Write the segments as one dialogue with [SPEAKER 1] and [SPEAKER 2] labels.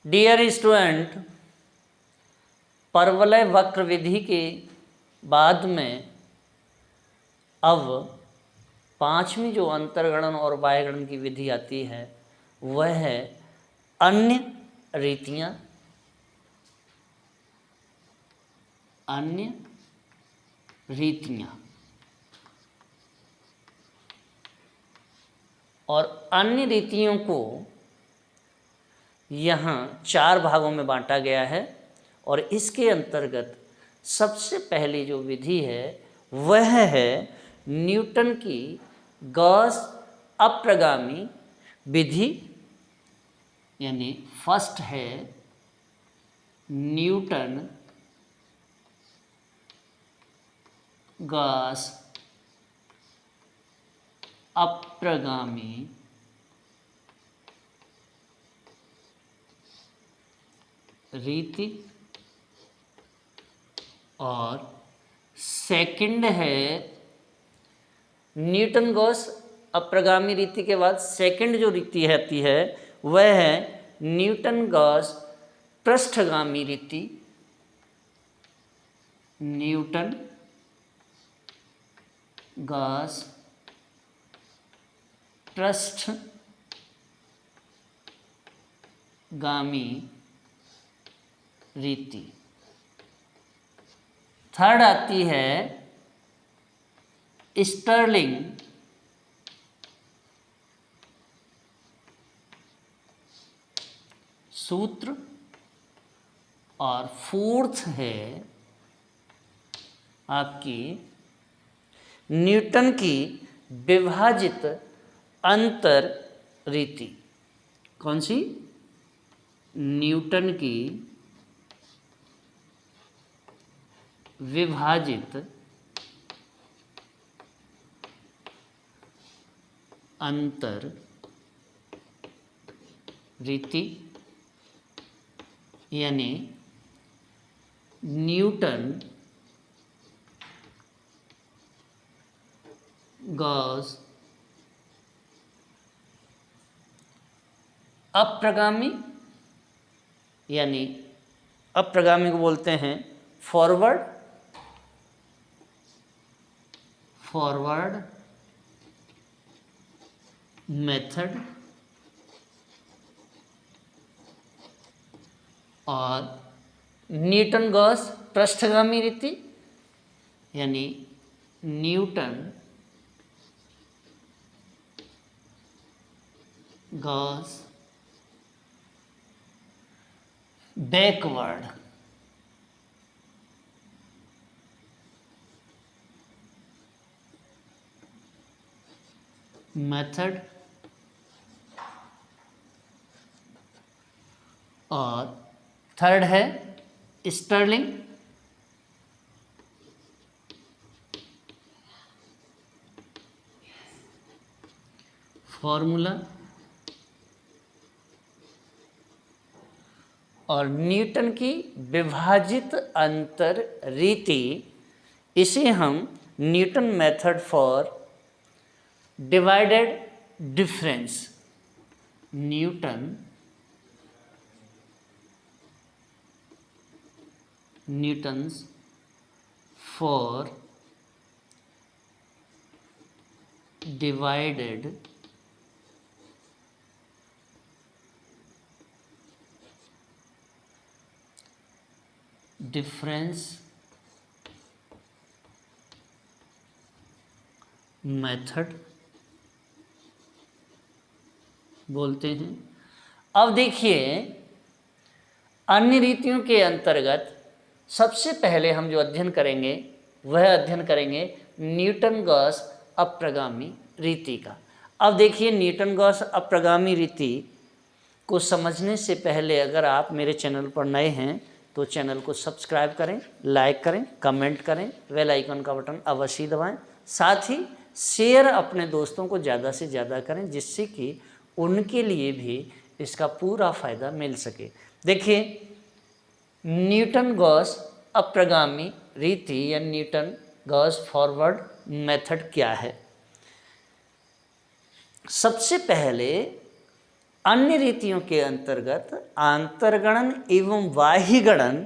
[SPEAKER 1] Dear student, परवलय वक्र विधि के बाद में अब पांचवी जो अंतर्गणन और बाह्यगणन की विधि आती है वह है अन्य रीतियां। अन्य रीतियां और अन्य रीतियों को यहाँ 4 भागों में बांटा गया है और इसके अंतर्गत सबसे पहली जो विधि है वह है न्यूटन की गॉस अप्रगामी विधि, यानी फर्स्ट है न्यूटन गॉस अप्रगामी रीति और सेकंड है न्यूटन गॉस अप्रगामी रीति के बाद सेकंड जो रीति आती है वह है न्यूटन गॉस पृष्ठगामी रीति। न्यूटन गॉस पृष्ठगामी रीति। थर्ड आती है स्टर्लिंग सूत्र और फोर्थ है आपकी न्यूटन की विभाजित अंतर रीति। कौन सी? न्यूटन की विभाजित अंतर रीति, यानी न्यूटन गॉस अप्रगामी, यानी अप्रगामी को बोलते हैं फॉरवर्ड मेथड और न्यूटन गॉस पृष्ठगामी रीति, यानी न्यूटन गॉस बैकवर्ड मेथड और थर्ड है स्टर्लिंग फॉर्मूला और न्यूटन की विभाजित अंतर रीति। इसे हम Newton method for divided difference, Newton's for divided difference method बोलते हैं। अब देखिए, अन्य रीतियों के अंतर्गत सबसे पहले हम जो अध्ययन करेंगे वह अध्ययन करेंगे न्यूटन गॉस अप्रगामी रीति का। अब देखिए, न्यूटन गॉस अप्रगामी रीति को समझने से पहले अगर आप मेरे चैनल पर नए हैं तो चैनल को सब्सक्राइब करें, लाइक करें, कमेंट करें, बेल आइकन का बटन अवश्य दबाएं, साथ ही शेयर अपने दोस्तों को ज़्यादा से ज़्यादा करें जिससे कि उनके लिए भी इसका पूरा फ़ायदा मिल सके। देखिए, न्यूटन गॉस अप्रगामी रीति या न्यूटन गॉस फॉरवर्ड मेथड क्या है? सबसे पहले अन्य रीतियों के अंतर्गत आंतरगणन एवं बाह्यगणन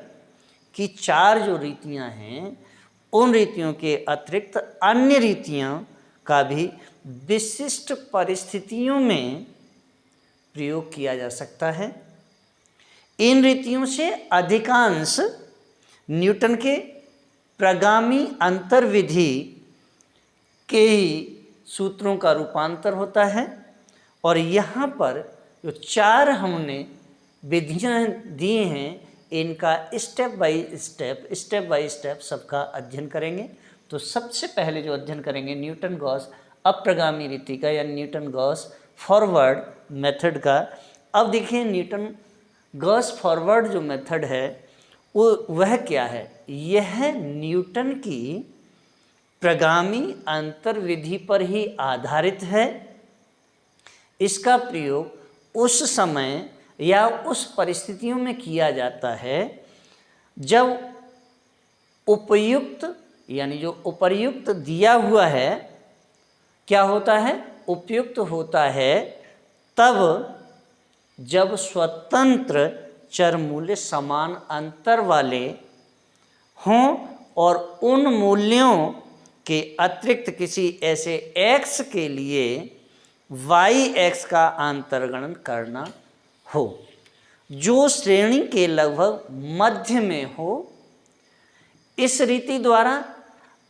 [SPEAKER 1] की 4 जो रीतियां हैं, उन रीतियों के अतिरिक्त अन्य रीतियों का भी विशिष्ट परिस्थितियों में प्रयोग किया जा सकता है। इन रीतियों से अधिकांश न्यूटन के प्रगामी अंतर्विधि के ही सूत्रों का रूपांतर होता है। और यहाँ पर जो 4 हमने विधियाँ दी हैं, इनका स्टेप बाय स्टेप सबका अध्ययन करेंगे। तो सबसे पहले जो अध्ययन करेंगे न्यूटन गॉस अप्रगामी रीति का या न्यूटन गॉस फॉरवर्ड मेथड का। अब देखिए न्यूटन गॉस फॉरवर्ड जो मेथड है वह क्या है? यह न्यूटन की प्रगामी अंतर्विधि पर ही आधारित है। इसका प्रयोग उस समय या उस परिस्थितियों में किया जाता है जब उपयुक्त यानी जो उपर्युक्त दिया हुआ है क्या होता है? उपयुक्त होता है तब जब स्वतंत्र चर मूल्य समान अंतर वाले हों और उन मूल्यों के अतिरिक्त किसी ऐसे x के लिए yx का अंतर्गणन करना हो जो श्रेणी के लगभग मध्य में हो। इस रीति द्वारा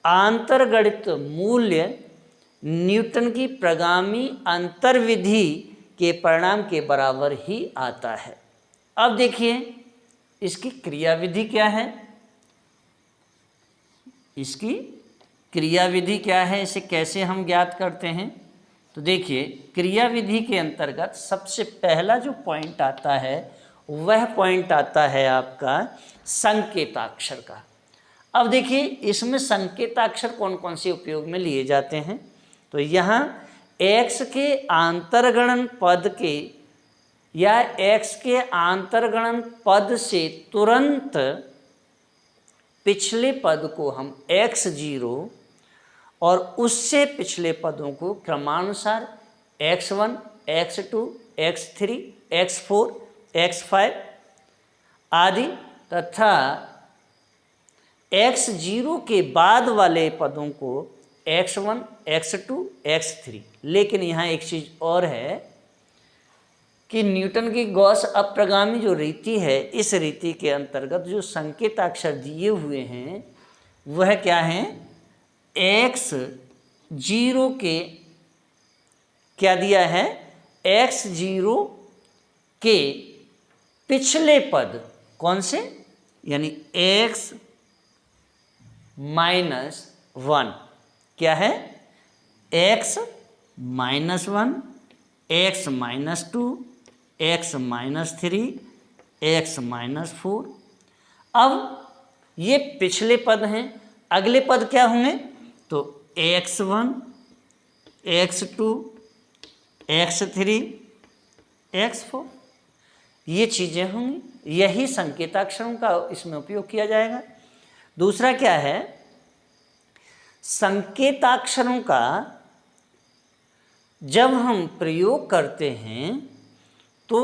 [SPEAKER 1] अंतर्गणित मूल्य न्यूटन की प्रगामी अंतर्विधि के परिणाम के बराबर ही आता है। अब देखिए इसकी क्रियाविधि क्या है? इसकी क्रियाविधि क्या है, इसे कैसे हम ज्ञात करते हैं? तो देखिए क्रियाविधि के अंतर्गत सबसे पहला जो पॉइंट आता है वह पॉइंट आता है आपका संकेताक्षर का। अब देखिए इसमें संकेताक्षर कौन कौन से उपयोग में लिए जाते हैं? तो यहाँ x के आंतरगणन पद के या x के आंतरगणन पद से तुरंत पिछले पद को हम x0 और उससे पिछले पदों को क्रमानुसार x1, x2, x3, x4, x5 आदि तथा x0 के बाद वाले पदों को x1, x2, x3। लेकिन यहाँ एक चीज़ और है कि न्यूटन की गॉस अप्रगामी जो रीति है, इस रीति के अंतर्गत जो संकेताक्षर दिए हुए हैं वह क्या हैं? x0 के क्या दिया है? x0 के पिछले पद कौन से? यानी x -1 क्या है? x -1, x -2, x -3, x -4। अब ये पिछले पद हैं, अगले पद क्या होंगे? तो x1, x2, x3, x4 ये चीज़ें होंगी। यही संकेताक्षरों का इसमें उपयोग किया जाएगा। दूसरा क्या है? संकेताक्षरों का जब हम प्रयोग करते हैं तो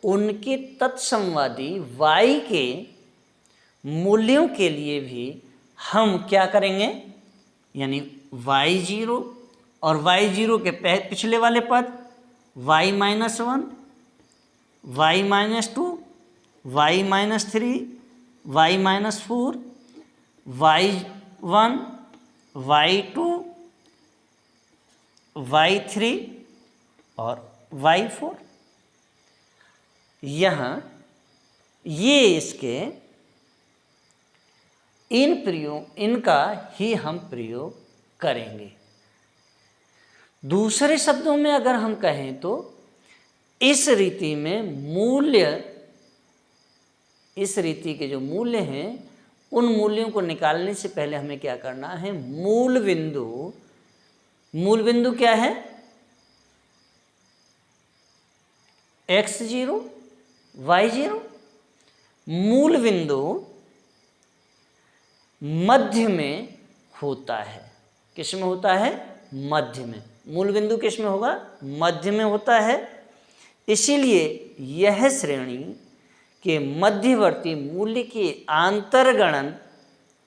[SPEAKER 1] उनके तत्संवादी y के मूल्यों के लिए भी हम क्या करेंगे? यानी y0 और y0 के पिछले वाले पद y -1, y -2, y -3, y -4, y1, y2, y3 और y4 यहाँ ये इसके इनका ही हम प्रयोग करेंगे। दूसरे शब्दों में अगर हम कहें तो इस रीति में मूल्य, इस रीति के जो मूल्य हैं उन मूल्यों को निकालने से पहले हमें क्या करना है? मूल बिंदु क्या है? x0, y0। मूल बिंदु मध्य में होता है। किस में होता है? मध्य में। मूल बिंदु किस में होगा? मध्य में होता है। इसीलिए यह श्रेणी के मध्यवर्ती मूल्य के आंतरगणन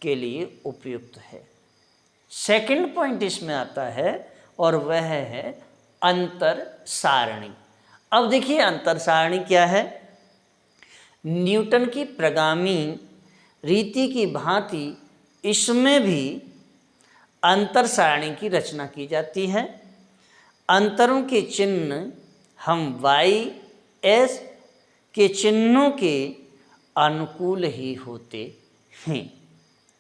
[SPEAKER 1] के लिए उपयुक्त है। सेकंड पॉइंट इसमें आता है और वह है अंतर सारणी। अब देखिए अंतर सारणी क्या है। न्यूटन की प्रगामी रीति की भांति इसमें भी अंतर सारणी की रचना की जाती है। अंतरों के चिन्ह हम वाई एस के चिन्हों के अनुकूल ही होते हैं।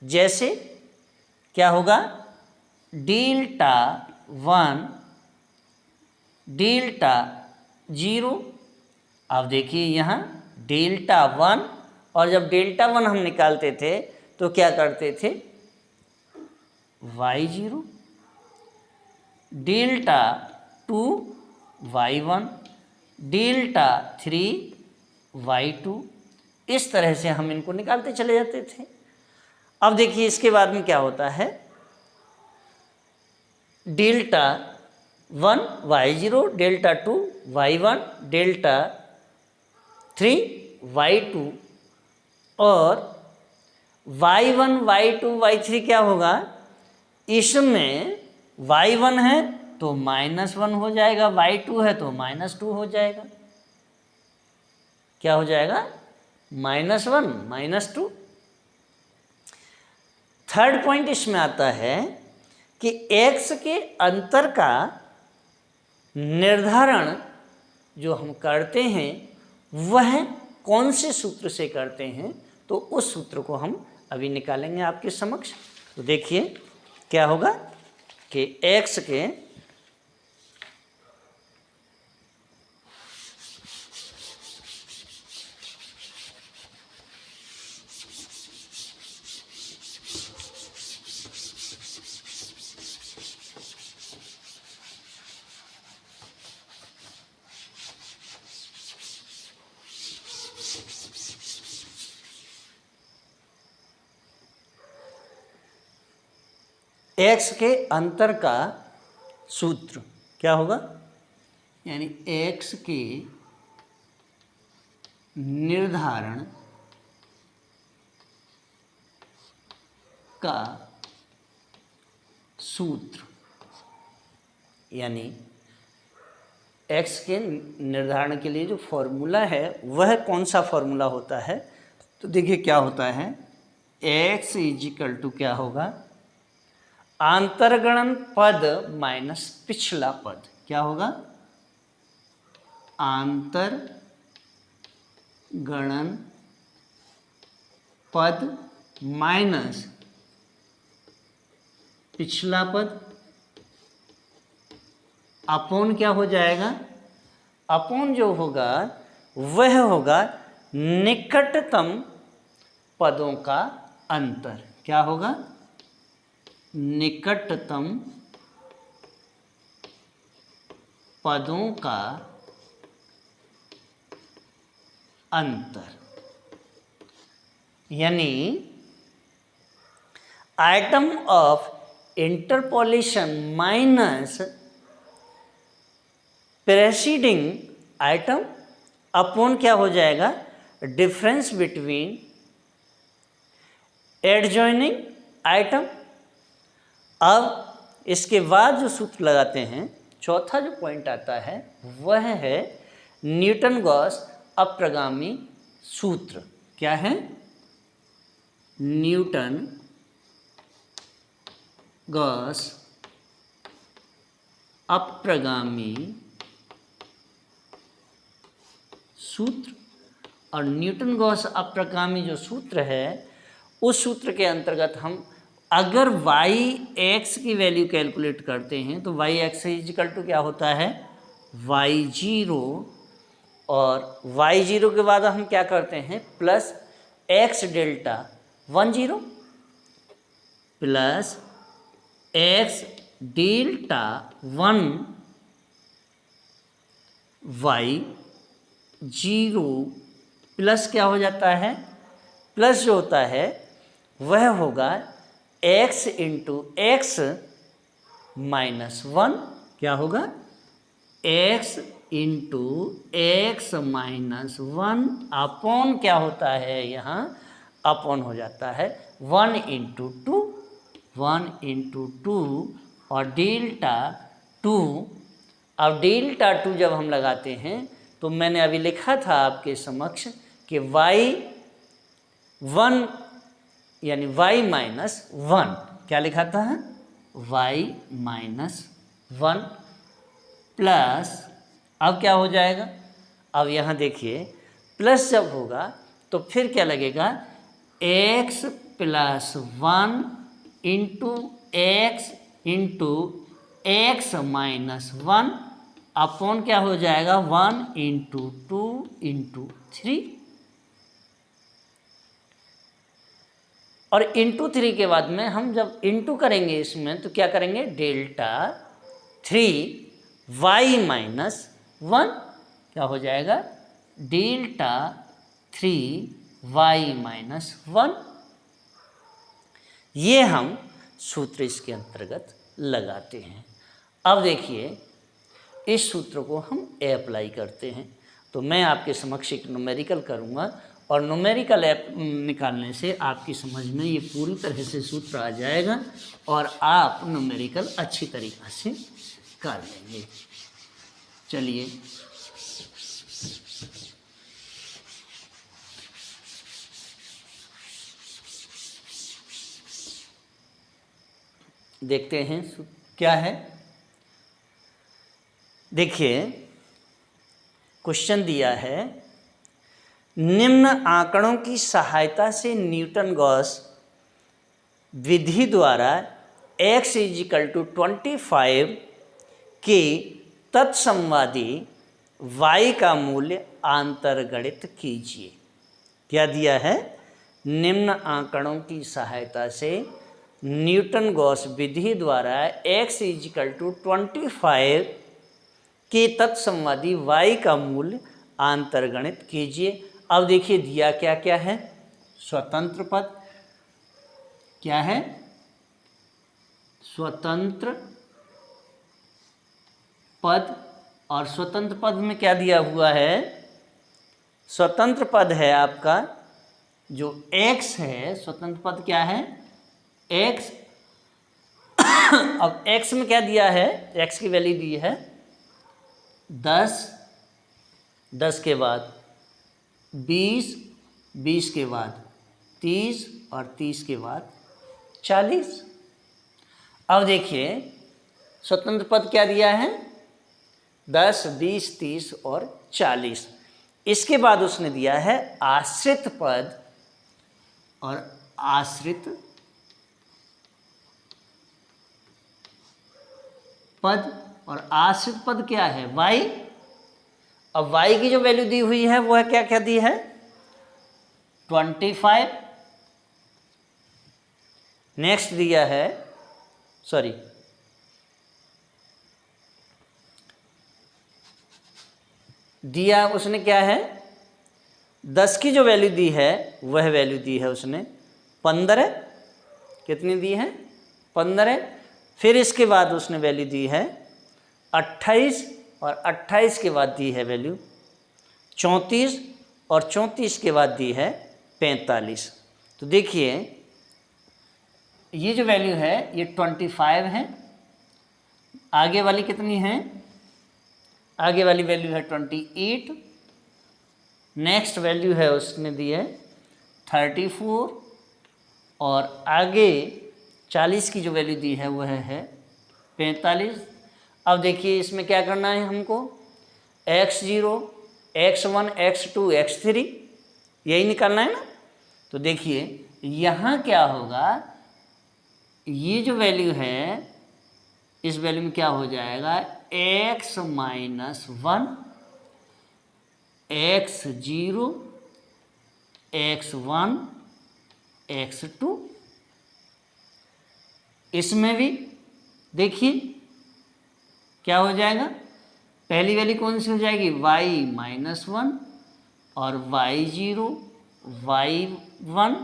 [SPEAKER 1] जैसे क्या होगा, डेल्टा 1 डेल्टा 0। अब देखिए यहाँ डेल्टा 1, और जब डेल्टा 1 हम निकालते थे तो क्या करते थे, y0, delta 2 y1, delta 3 y2। इस तरह से हम इनको निकालते चले जाते थे। अब देखिए इसके बाद में क्या होता है, delta 1 y0, delta 2 y1, delta 3 y2 और y1 y2 y3 क्या होगा, इसमें y1 है तो -1 हो जाएगा, y2 है तो -2 हो जाएगा। क्या हो जाएगा, -1 -2। थर्ड पॉइंट इसमें आता है कि x के अंतर का निर्धारण जो हम करते हैं वह कौन से सूत्र से करते हैं, तो उस सूत्र को हम अभी निकालेंगे आपके समक्ष। तो देखिए क्या होगा कि x के x के अंतर का सूत्र क्या होगा, यानी x के निर्धारण का सूत्र, यानी x के निर्धारण के लिए जो फॉर्मूला है वह कौन सा फॉर्मूला होता है। तो देखिए क्या होता है, x इजिकल टू क्या होगा, आंतरगणन पद माइनस पिछला पद। क्या होगा, आंतरगणन पद माइनस पिछला पद अपोन क्या हो जाएगा, अपोन जो होगा वह होगा निकटतम पदों का अंतर। क्या होगा, निकटतम पदों का अंतर, यानी item of interpolation minus preceding item upon क्या हो जाएगा, डिफरेंस बिटवीन एडजॉइनिंग आइटम। अब इसके बाद जो सूत्र लगाते हैं, चौथा जो पॉइंट आता है वह है न्यूटन गॉस अप्रगामी सूत्र। क्या है, न्यूटन गॉस अप्रगामी सूत्र। और न्यूटन गॉस अप्रगामी जो सूत्र है उस सूत्र के अंतर्गत हम अगर y(x) की वैल्यू कैलकुलेट करते हैं तो y(x) इजिकल टू क्या होता है, y0, और y0 के बाद हम क्या करते हैं, plus x delta 10 plus x delta 1 y0 plus क्या हो जाता है, प्लस जो होता है वह होगा x इंटू एक्स माइनस 1। क्या होगा, x into x minus one upon क्या होता है यहाँ अपॉन हो जाता है 1 इंटू टू, 1 इंटू टू और डेल्टा 2। अब डेल्टा 2 जब हम लगाते हैं तो मैंने अभी लिखा था आपके समक्ष कि y1 यानी y माइनस 1, क्या लिखा था y माइनस 1 प्लस, अब क्या हो जाएगा, अब यहाँ देखिए प्लस जब होगा तो फिर क्या लगेगा x plus 1 into x minus 1 upon क्या हो जाएगा 1 इंटू 2 इंटू 3, और इंटू 3 के बाद में हम जब इंटू करेंगे इसमें तो क्या करेंगे डेल्टा 3 y माइनस 1, क्या हो जाएगा डेल्टा 3 y माइनस 1। ये हम सूत्र इसके अंतर्गत लगाते हैं। अब देखिए इस सूत्र को हम अप्लाई करते हैं। तो मैं आपके समक्ष एक न्यूमेरिकल करूँगा और न्यूमेरिकल ऐप निकालने से आपकी समझ में ये पूरी तरह से सूत्र आ जाएगा और आप न्यूमेरिकल अच्छी तरीक़ा से कर लेंगे। चलिए देखते हैं क्या है। देखिए क्वेश्चन दिया है, निम्न आंकड़ों की सहायता से न्यूटन गॉस विधि द्वारा x = 25 के तत्समवादी y का मूल्य अंतर्गणित कीजिए। क्या दिया है, निम्न आंकड़ों की सहायता से न्यूटन गॉस विधि द्वारा x = 25 के तत्समवादी y का मूल्य अंतर्गणित कीजिए। अब देखिए दिया क्या क्या है, स्वतंत्र पद, क्या है स्वतंत्र पद, और स्वतंत्र पद में क्या दिया हुआ है, स्वतंत्र पद है आपका जो x है, स्वतंत्र पद क्या है x। अब x में क्या दिया है, x की वैल्यू दी है 10, 10 के बाद 20, 20 के बाद 30 और 30 के बाद 40। अब देखिए स्वतंत्र पद क्या दिया है 10, 20, 30 और 40। इसके बाद उसने दिया है आश्रित पद, और आश्रित पद, और आश्रित पद क्या है y। अब y की जो वैल्यू दी हुई है वो है क्या क्या दी है 25। नेक्स्ट दिया है दिया उसने क्या है 10 की जो वैल्यू दी है वह वैल्यू दी है उसने 15, कितनी दी है 15। फिर इसके बाद उसने वैल्यू दी है 28, और 28 के बाद दी है वैल्यू 34, और 34 के बाद दी है 45। तो देखिए ये जो वैल्यू है ये 25 है, आगे वाली कितनी है, आगे वाली वैल्यू है 28, नेक्स्ट वैल्यू है उसने दी है 34, और आगे 40 की जो वैल्यू दी है वह है 45। अब देखिए इसमें क्या करना है हमको, x0, x1, x2, x3 यही निकालना है ना। तो देखिए यहाँ क्या होगा, ये जो वैल्यू है इस वैल्यू में क्या हो जाएगा x minus 1, x0, x1, x2। इसमें भी देखिए क्या हो जाएगा, पहली वैल्यू कौन सी हो जाएगी y माइनस 1, और y0, y1,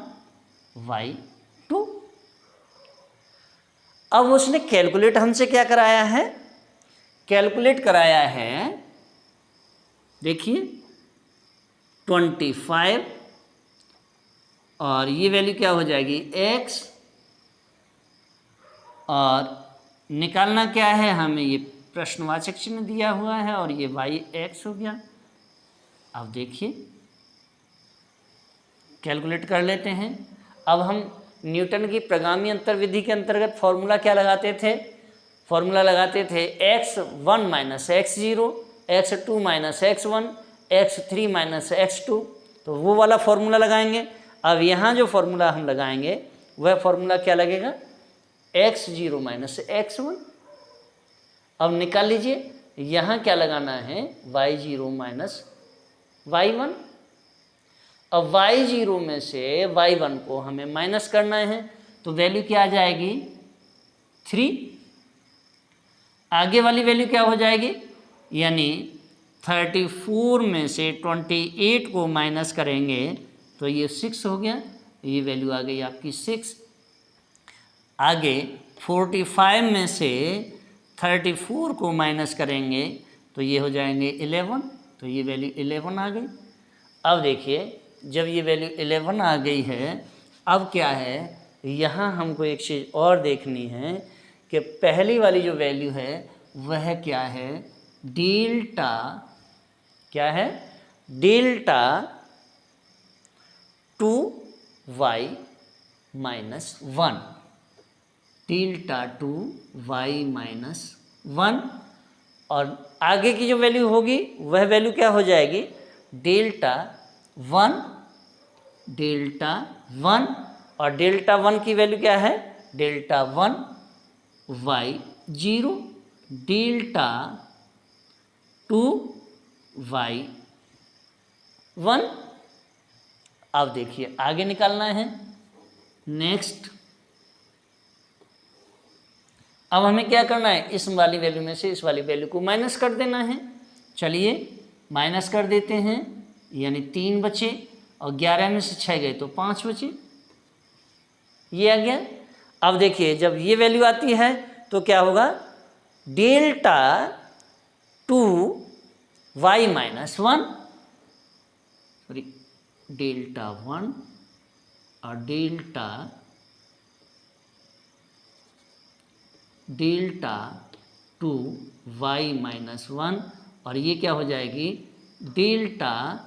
[SPEAKER 1] y2। अब उसने कैलकुलेट हमसे क्या कराया है, कैलकुलेट कराया है देखिए 25 और ये वैल्यू क्या हो जाएगी x, और निकालना क्या है हमें, ये प्रश्नवाचक चिन्ह दिया हुआ है और ये yx हो गया। अब देखिए कैलकुलेट कर लेते हैं। अब हम न्यूटन की प्रगामी अंतर विधि के अंतर्गत फॉर्मूला क्या लगाते थे, फॉर्मूला लगाते थे x1 minus x0, x2 minus x1, x3 minus x2, तो वो वाला फॉर्मूला लगाएंगे। अब यहाँ जो फॉर्मूला हम लगाएंगे वह फॉर्मूला क्या लगेगा, x0 माइनस x1। अब निकाल लीजिए, यहाँ क्या लगाना है, y0 माइनस y1। अब y0 में से y1 को हमें माइनस करना है, तो वैल्यू क्या आ जाएगी 3। आगे वाली वैल्यू क्या हो जाएगी, यानी 34 में से 28 को माइनस करेंगे तो ये 6 हो गया, ये वैल्यू आ गई आपकी 6। आगे 45 में से 34 को माइनस करेंगे तो ये हो जाएंगे 11, तो ये वैल्यू 11 आ गई। अब देखिए जब ये वैल्यू 11 आ गई है, अब क्या है, यहाँ हमको एक चीज़ और देखनी है कि पहली वाली जो वैल्यू है वह क्या है, डेल्टा, क्या है, delta 2y minus 1, delta 2y minus 1। और आगे की जो वैल्यू होगी वह वैल्यू क्या हो जाएगी, डेल्टा 1, डेल्टा 1, और डेल्टा 1 की वैल्यू क्या है, डेल्टा 1 y0, डेल्टा 2 y1। अब देखिए आगे निकालना है नेक्स्ट। अब हमें क्या करना है, इस वाली वैल्यू में से इस वाली वैल्यू को माइनस कर देना है। चलिए माइनस कर देते हैं, यानी 3 बचे और 11 में से 6 गए तो 5 बचे, ये आ गया। अब देखिए जब ये वैल्यू आती है तो क्या होगा, delta 2y minus 1, sorry delta 1 और डेल्टा 2y माइनस 1, और ये क्या हो जाएगी, delta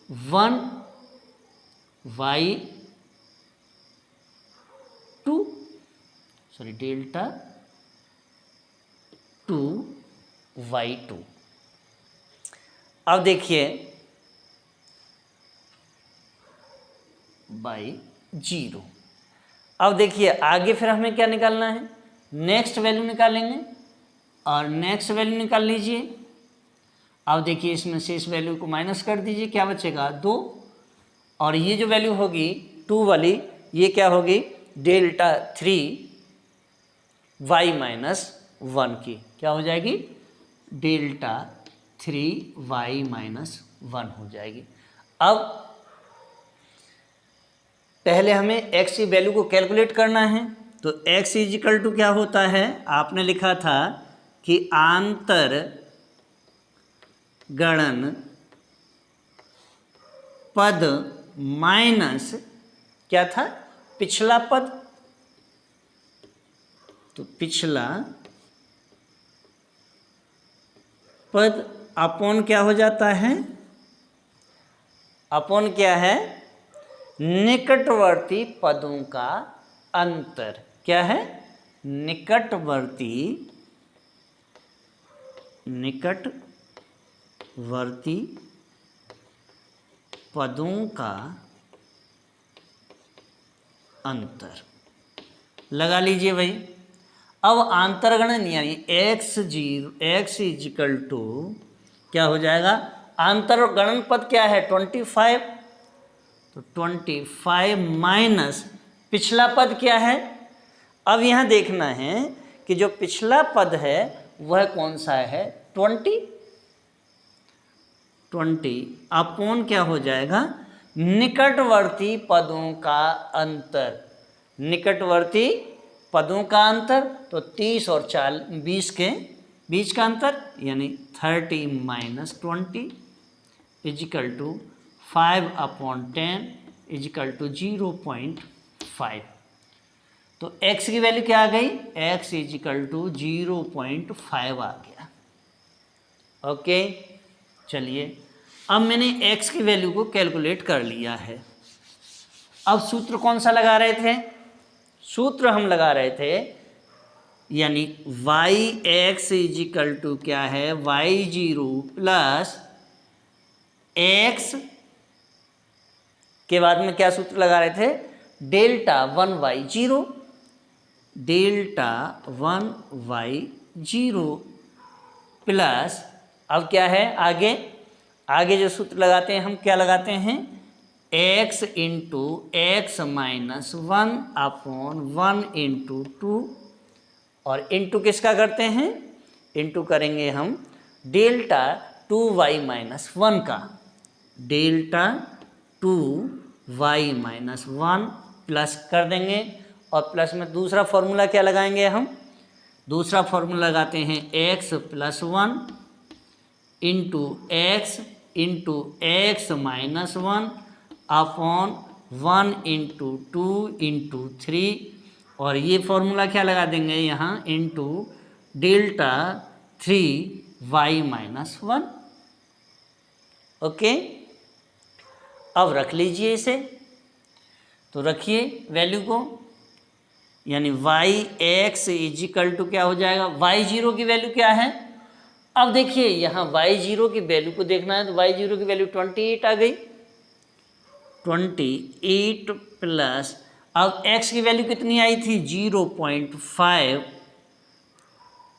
[SPEAKER 1] 1y2, sorry delta 2y2। अब देखिए बाई 0। अब देखिए आगे फिर हमें क्या निकालना है, नेक्स्ट वैल्यू निकालेंगे, और नेक्स्ट वैल्यू निकाल लीजिए। अब देखिए इसमें से इस वैल्यू को माइनस कर दीजिए, क्या बचेगा 2, और ये जो वैल्यू होगी 2 वाली ये क्या होगी, डेल्टा 3y माइनस 1 की क्या हो जाएगी, डेल्टा 3y माइनस 1 हो जाएगी। अब पहले हमें x की वैल्यू को कैलकुलेट करना है, तो x इजिकल टू क्या होता है, आपने लिखा था कि आंतर गणन पद माइनस क्या था, पिछला पद, तो पिछला पद अपॉन क्या हो जाता है, अपॉन क्या है, निकटवर्ती पदों का अंतर, क्या है, निकटवर्ती पदों का अंतर लगा लीजिए भाई। अब आंतरगणन यानी x इजिकल टू क्या हो जाएगा, आंतरगणन पद क्या है 25, तो 25 माइनस पिछला पद क्या है। अब यहाँ देखना है कि जो पिछला पद है वह कौन सा है, 20 अपॉन क्या हो जाएगा, निकटवर्ती पदों का अंतर, निकटवर्ती पदों का अंतर, तो 30 और 20 के बीच का अंतर यानी 30 minus 20 is equal to 5/10 is equal to 0.5। तो x की वैल्यू क्या आ गई, x इजिकल टू 0.5 आ गया। ओके, चलिए अब मैंने x की वैल्यू को कैलकुलेट कर लिया है। अब सूत्र कौन सा लगा रहे थे, सूत्र हम लगा रहे थे यानी yx इजिकल टू क्या है, y0 प्लस x के बाद में क्या सूत्र लगा रहे थे, delta 1y0, delta 1y0 plus अब क्या है आगे, आगे जो सूत्र लगाते हैं हम क्या लगाते हैं, x into x minus 1/1 into 2, और इंटू किसका करते हैं, इंटू करेंगे हम डेल्टा 2y माइनस 1 का, डेल्टा 2y माइनस 1 प्लस कर देंगे, और प्लस में दूसरा फॉर्मूला क्या लगाएंगे हम, दूसरा फॉर्मूला लगाते हैं x plus 1 into x minus 1 upon 1 into 2 into 3, और ये फॉर्मूला क्या लगा देंगे यहाँ, into delta 3y minus 1। Okay, अब रख लीजिए इसे, तो रखिए वैल्यू को, यानी yx इजिकल टू क्या हो जाएगा, y0 की वैल्यू क्या है, अब देखिए यहाँ y0 की वैल्यू को देखना है, तो y0 की वैल्यू 28 आ गई, 28 प्लस अब x की वैल्यू कितनी आई थी 0.5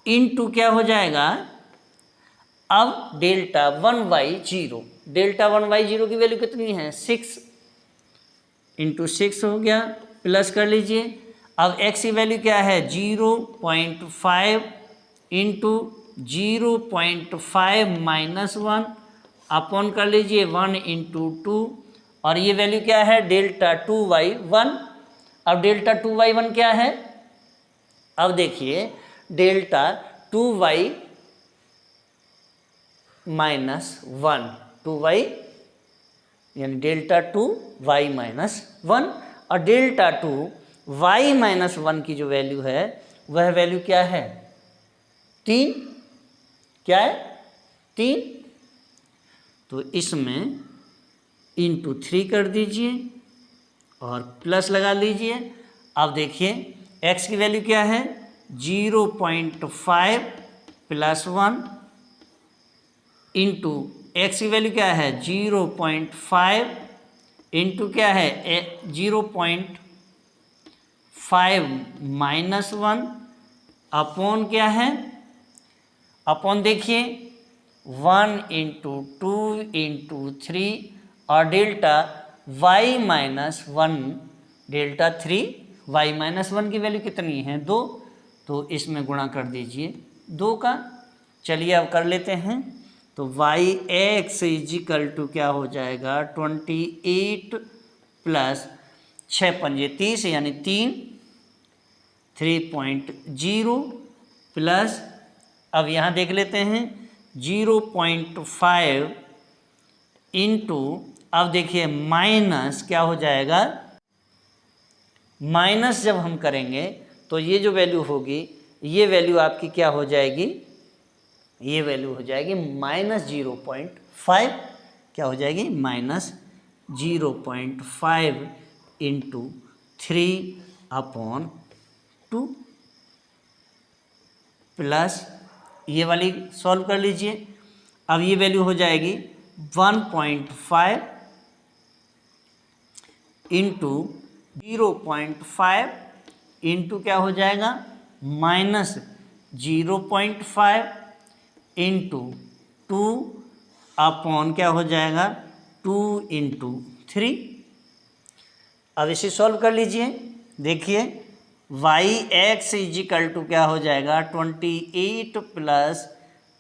[SPEAKER 1] इंटू क्या हो जाएगा, अब डेल्टा 1y0, डेल्टा 1y0 की वैल्यू कितनी है 6 इंटू 6 हो गया, प्लस कर लीजिए, अब x की वैल्यू क्या है 0.5 इंटू 0.5 माइनस 1 अपॉन कर लीजिए 1 इंटू 2, और ये वैल्यू क्या है डेल्टा 2y1। अब डेल्टा 2y1 क्या है, अब देखिए डेल्टा 2y माइनस 1, 2y यानी डेल्टा 2y माइनस 1, और डेल्टा 2y माइनस 1 की जो वैल्यू है वह वैल्यू क्या है 3, क्या है 3, तो इसमें इंटू 3 कर दीजिए और प्लस लगा लीजिए। अब देखिए x की वैल्यू क्या है 0.5 प्लस 1 इंटू एक्स की वैल्यू क्या है 0.5 इंटू क्या है 0.5 माइनस 1 अपॉन क्या है, अपॉन देखिए 1 इंटू 2 इंटू 3, और delta y minus 1, delta 3y minus 1 की वैल्यू कितनी है 2, तो इसमें गुणा कर दीजिए 2 का। चलिए अब कर लेते हैं, तो yx इजिकल टू क्या हो जाएगा 28 प्लस 6 पंजे 30 यानी 3.0 प्लस अब यहाँ देख लेते हैं 0.5 इंटू अब देखिए माइनस क्या हो जाएगा, माइनस जब हम करेंगे तो ये जो वैल्यू होगी ये वैल्यू आपकी क्या हो जाएगी, ये वैल्यू हो जाएगी माइनस 0.5, क्या हो जाएगी माइनस 0.5 इंटू 3/2 प्लस ये वाली सॉल्व कर लीजिए। अब ये वैल्यू हो जाएगी 1.5 इंटू 0.5 इंटू क्या हो जाएगा माइनस 0.5 इंटू 2 अपॉन क्या हो जाएगा 2 इंटू 3। अब इसे सॉल्व कर लीजिए, देखिए yx इजिकल टू क्या हो जाएगा 28 प्लस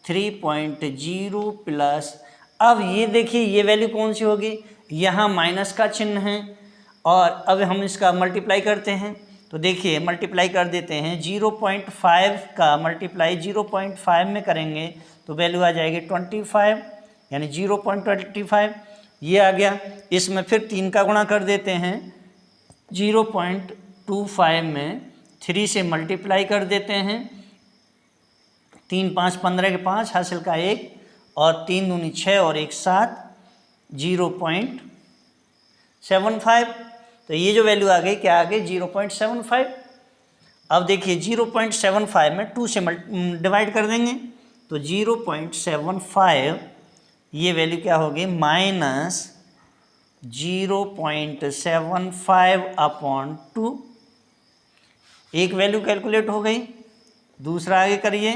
[SPEAKER 1] 3.0 प्लस अब ये देखिए ये वैल्यू कौन सी होगी, यहाँ माइनस का चिन्ह है और अब हम इसका मल्टीप्लाई करते हैं तो देखिए मल्टीप्लाई कर देते हैं, 0.5 का मल्टीप्लाई 0.5 में करेंगे तो वैल्यू आ जाएगी 25, यानी 0.25 ये आ गया। इसमें फिर 3 का गुणा कर देते हैं, 0.25 में 3 से मल्टीप्लाई कर देते हैं, 3 5 15 के 5 हासिल का 1 और 3 दूनी 6 और 1 7, 0.75। तो ये जो वैल्यू आ गई क्या आ गई 0.75। अब देखिए 0.75 में 2 से डिवाइड कर देंगे तो 0.75 ये वैल्यू क्या होगी माइनस 0.75/2। एक वैल्यू कैलकुलेट हो गई। दूसरा आगे करिए।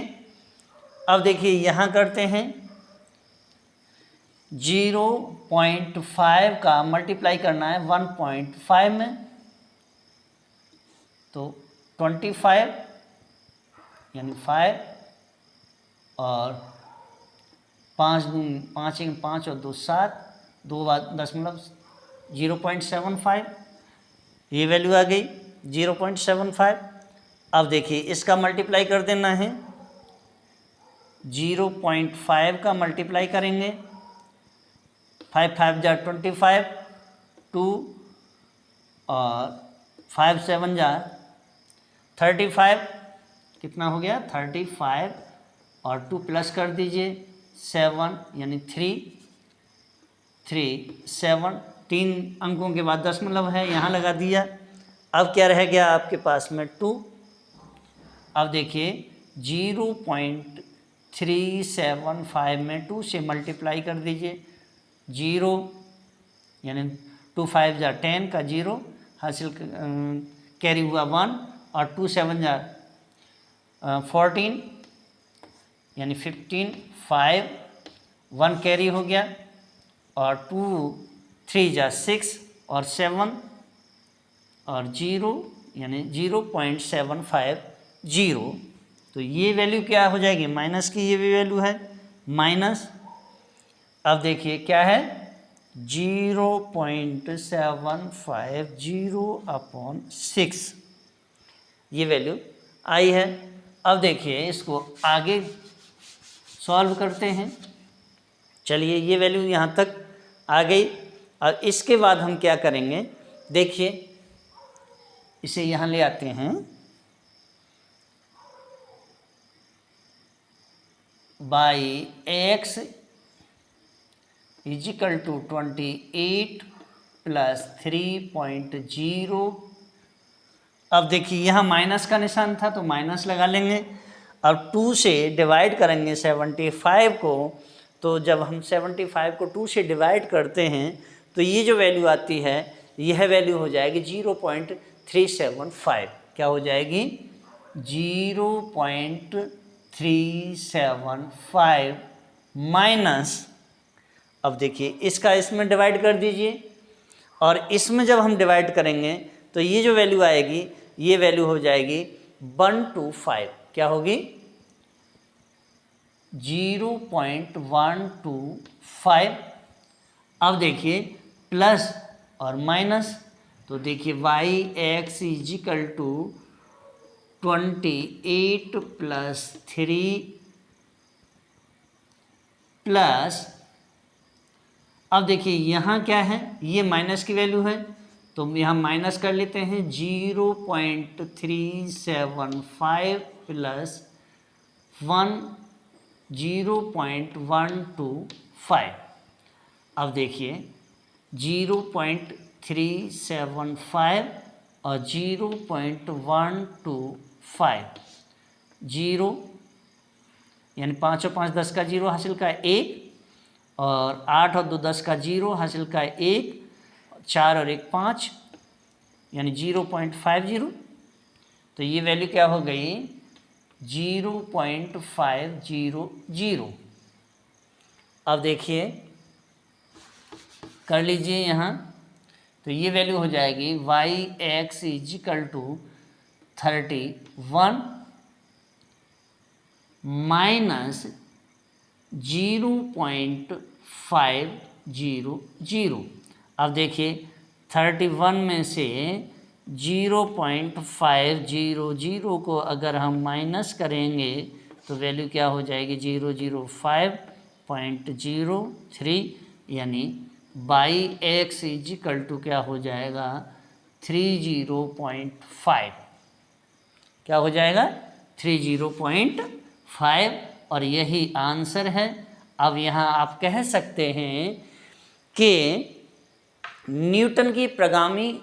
[SPEAKER 1] अब देखिए यहाँ करते हैं 0.5 का मल्टीप्लाई करना है 1.5 में, तो 25 यानी 5 और 5 1 5 और 2 7, 2.075 ये वैल्यू आ गई 0.75। अब देखिए इसका मल्टीप्लाई कर देना है, 0.5 का मल्टीप्लाई करेंगे, 5 5 जा 25, 2 और 5 7 जा 35, कितना हो गया 35 और 2 प्लस कर दीजिए 7 यानी 3 7, 3 अंकों के बाद दशमलव है यहाँ लगा दिया। अब क्या रह गया आपके पास में 2। अब देखिए 0.375 में 2 से मल्टीप्लाई कर दीजिए, 0 यानी 2 5 जा 10 का 0 हासिल कैरी हुआ 1 और 2 7 जा 14 यानी 15, 5 1 कैरी हो गया और 2 3 जा 6 और 7 और 0 यानी 0.750। तो ये वैल्यू क्या हो जाएगी माइनस की, ये भी वैल्यू है माइनस। अब देखिए क्या है 0.750/6 ये वैल्यू आई है। अब देखिए इसको आगे सॉल्व करते हैं। चलिए ये वैल्यू यहाँ तक आ गई और इसके बाद हम क्या करेंगे, देखिए इसे यहाँ ले आते हैं, by x is equal to 28 plus 3.0। अब देखिए यहाँ माइनस का निशान था तो माइनस लगा लेंगे। अब 2 से डिवाइड करेंगे 75 को, तो जब हम 75 को 2 से डिवाइड करते हैं तो ये जो वैल्यू आती है यह वैल्यू हो जाएगी 0.375। क्या हो जाएगी 0.375 माइनस, अब देखिए इसका इसमें डिवाइड कर दीजिए और इसमें जब हम डिवाइड करेंगे तो ये जो वैल्यू आएगी ये वैल्यू हो जाएगी 125। क्या होगी 0.125। अब देखिए प्लस और माइनस, तो देखिए yx is equal to 28 plus 3 plus, अब देखिए यहाँ क्या है ये माइनस की वैल्यू है तो यहाँ माइनस कर लेते हैं 0.375 प्लस 0.125। अब देखिए 0.375 और 0.125, 0 यानी 5 और 5 10 का 0 हासिल का 1 और 8 और 2 10 का 0 हासिल का 1, 4 और 1 5 यानी 0.50। तो ये वैल्यू क्या हो गई 0.500। अब देखिए कर लीजिए यहाँ, तो ये वैल्यू हो जाएगी yx इजिकल टू 31 माइनस 0.500। अब देखिए 31 में से 0.500 को अगर हम माइनस करेंगे तो वैल्यू क्या हो जाएगी 005.03 यानी बाई एक्स इजिकल टू क्या हो जाएगा 30.5 क्या हो जाएगा 30.5 और यही आंसर है। अब यहाँ आप कह सकते हैं कि न्यूटन की प्रगामी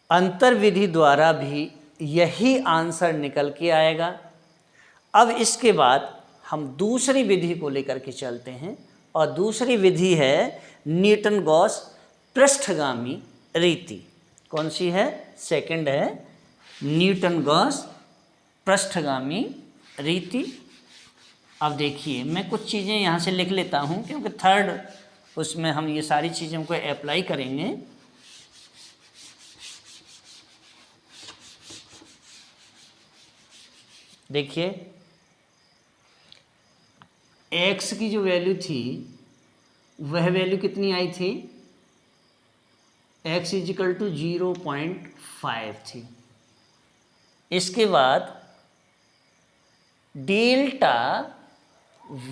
[SPEAKER 1] अंतर विधि द्वारा भी यही आंसर निकल के आएगा। अब इसके बाद हम दूसरी विधि को लेकर के चलते हैं और दूसरी विधि है न्यूटन गॉस पृष्ठगामी रीति। कौन सी है? सेकंड है न्यूटन गॉस पृष्ठगामी रीति। अब देखिए मैं कुछ चीज़ें यहाँ से लिख लेता हूँ क्योंकि थर्ड उसमें हम ये सारी चीज़ों को अप्लाई करेंगे। देखिए x की जो वैल्यू थी वह वैल्यू कितनी आई थी x इजिकल टू 0.5 थी। इसके बाद डेल्टा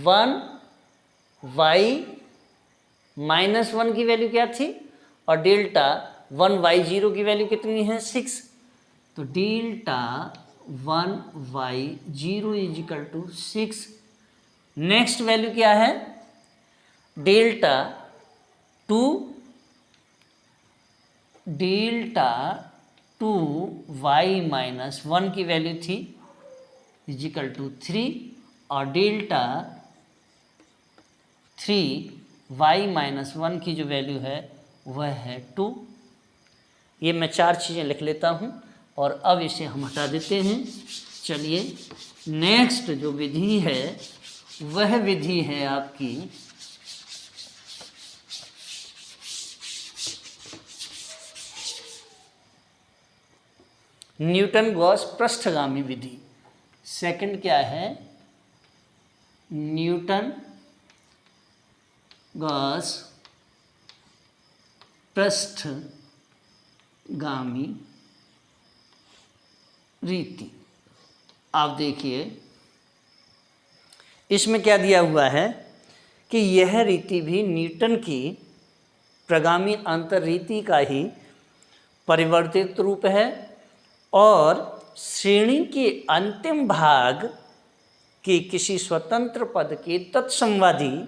[SPEAKER 1] 1y-1 की वैल्यू क्या थी और डेल्टा 1y0 की वैल्यू कितनी है 6। तो delta 1y0 is equal to 6। Next value क्या है डेल्टा 2y-1 की वैल्यू थी इजिकल टू 3 और डेल्टा 3y-1 की जो वैल्यू है वह है 2। ये मैं चार चीज़ें लिख लेता हूँ और अब इसे हम हटा देते हैं। चलिए नेक्स्ट जो विधि है वह विधि है आपकी न्यूटन गॉस पृष्ठगामी विधि। सेकंड क्या है न्यूटन गॉस पृष्ठगामी रीति। आप देखिए इसमें क्या दिया हुआ है कि यह रीति भी न्यूटन की प्रगामी अंतर रीति का ही परिवर्तित रूप है और श्रेणी के अंतिम भाग के किसी स्वतंत्र पद के तत्संवादी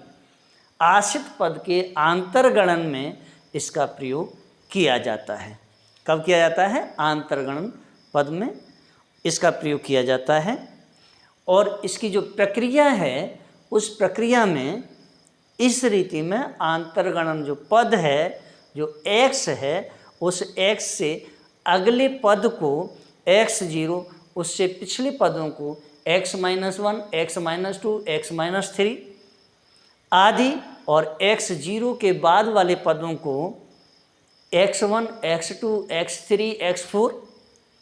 [SPEAKER 1] आश्रित पद के आंतरगणन में इसका प्रयोग किया जाता है। कब किया जाता है? आंतरगणन पद में इसका प्रयोग किया जाता है। और इसकी जो प्रक्रिया है उस प्रक्रिया में इस रीति में आंतरगणन जो पद है जो x है उस x से अगले पद को x0 उससे पिछले पदों को x-1, x-2, x-3 आदि और x0 के बाद वाले पदों को x1, x2, x3, x4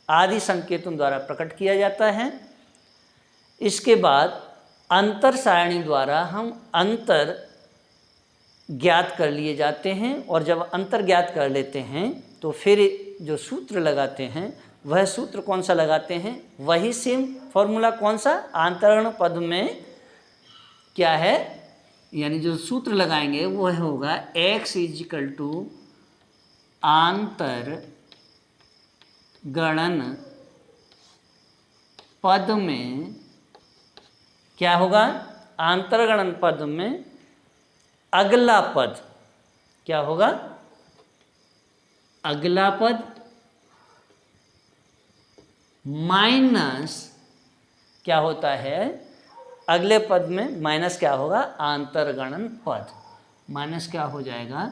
[SPEAKER 1] आदि संकेतों द्वारा प्रकट किया जाता है। इसके बाद अंतर सारणी द्वारा हम अंतर ज्ञात कर लिए जाते हैं और जब अंतर ज्ञात कर लेते हैं तो फिर जो सूत्र लगाते हैं वह सूत्र कौन सा लगाते हैं? वही सेम फॉर्मूला कौन सा? आंतरगण पद में क्या है यानी जो सूत्र लगाएंगे वह होगा x इजिकल टू आंतर गणन पद में क्या होगा? आंतरगणन पद में अगला पद क्या होगा? अगला पद माइनस क्या होता है? अगले पद में माइनस क्या होगा? आंतरगणन पद। माइनस क्या हो जाएगा?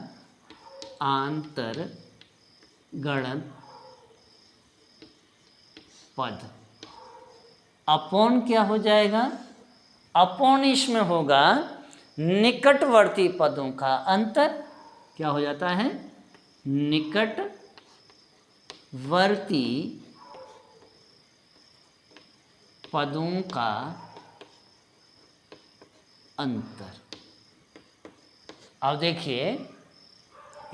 [SPEAKER 1] आंतरगणन पद। अपॉन क्या हो जाएगा? अपॉन इसमें होगा निकटवर्ती पदों का अंतर। क्या हो जाता है? निकटवर्ती पदों का अंतर। अब देखिए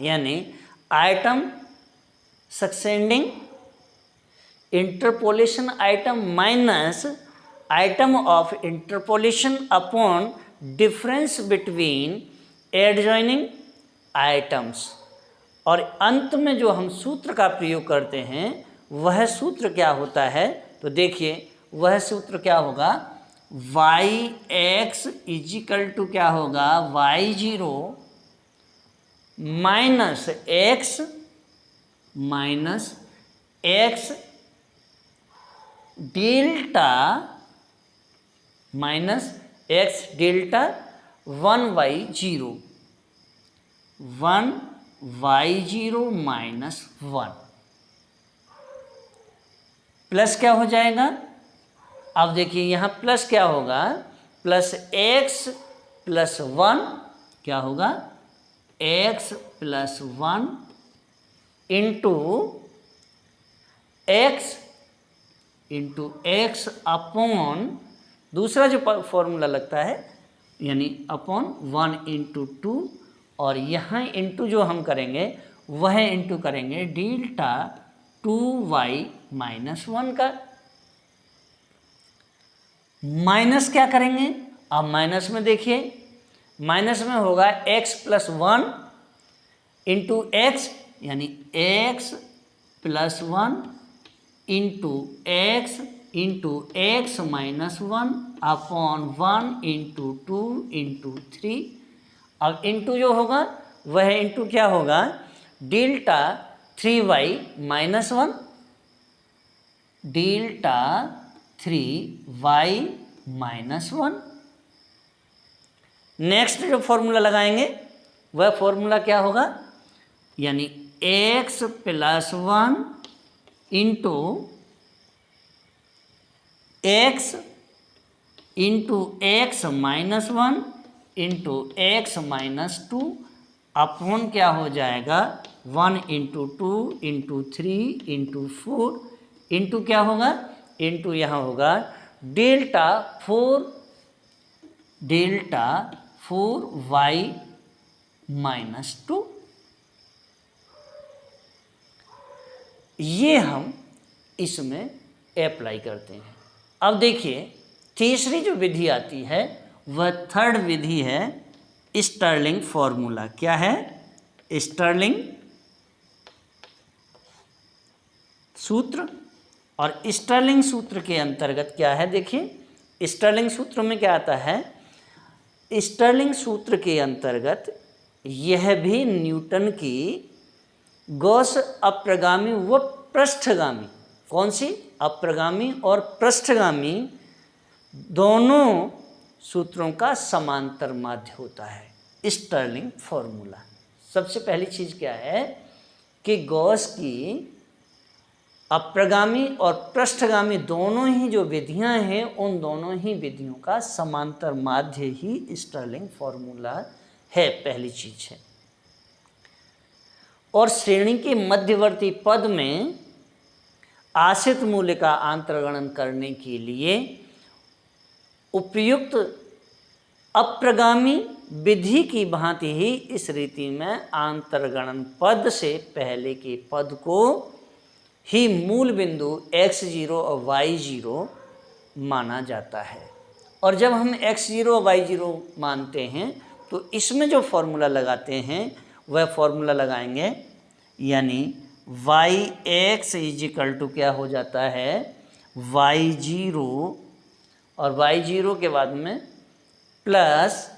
[SPEAKER 1] यानी item succeeding interpolation item minus item of interpolation upon difference between adjoining items. और अंत में जो हम सूत्र का प्रयोग करते हैं वह सूत्र क्या होता है, तो देखिए वह सूत्र क्या होगा, वाई एक्स इजिकल टू क्या होगा, y0 minus x delta minus x delta 1y0 minus 1 plus क्या हो जाएगा। अब देखिए यहाँ प्लस क्या होगा, प्लस एक्स प्लस 1 क्या होगा, x plus 1 into x upon दूसरा जो फॉर्मूला लगता है यानी अपॉन 1 इंटू 2, और यहाँ इंटू जो हम करेंगे वह इंटू करेंगे डेल्टा 2y माइनस 1 का। माइनस क्या करेंगे, अब माइनस में देखिए, माइनस में होगा x प्लस 1 इंटू एक्स यानी x plus 1 into x minus 1 upon 1 into 2 into 3। अब इंटू जो होगा वह इंटू क्या होगा, delta 3y minus 1 delta 3y minus 1। Next जो फॉर्मूला लगाएंगे वह फॉर्मूला क्या होगा, यानी x plus 1 into x minus 1 into x minus 2 upon क्या हो जाएगा 1 इंटू 2 इंटू 3 इंटू 4 इंटू क्या होगा, इंटू यहाँ होगा डेल्टा 4y माइनस 2। ये हम इसमें अप्लाई करते हैं। अब देखिए तीसरी जो विधि आती है वह थर्ड विधि है स्टर्लिंग फॉर्मूला। क्या है, स्टर्लिंग सूत्र। और स्टर्लिंग सूत्र के अंतर्गत क्या है, देखिए स्टर्लिंग सूत्र में क्या आता है, स्टर्लिंग सूत्र के अंतर्गत यह भी न्यूटन की गॉस अप्रगामी व पृष्ठगामी, कौन सी, अप्रगामी और पृष्ठगामी दोनों सूत्रों का समांतर माध्य होता है स्टर्लिंग फॉर्मूला। सबसे पहली चीज़ क्या है कि गॉस की अप्रगामी और पृष्ठगामी दोनों ही जो विधियां हैं उन दोनों ही विधियों का समांतर माध्य ही स्टर्लिंग फॉर्मूला है, पहली चीज है। और श्रेणी के मध्यवर्ती पद में आश्रित मूल्य का अंतर्गणन करने के लिए उपयुक्त अप्रगामी विधि की भांति ही इस रीति में अंतर्गणन पद से पहले के पद को ही मूल बिंदु x0 और y0 माना जाता है। और जब हम x0 और y0 मानते हैं तो इसमें जो फॉर्मूला लगाते हैं वह फॉर्मूला लगाएंगे, यानी yx इजिकल टू क्या हो जाता है y0, और y0 के बाद में प्लस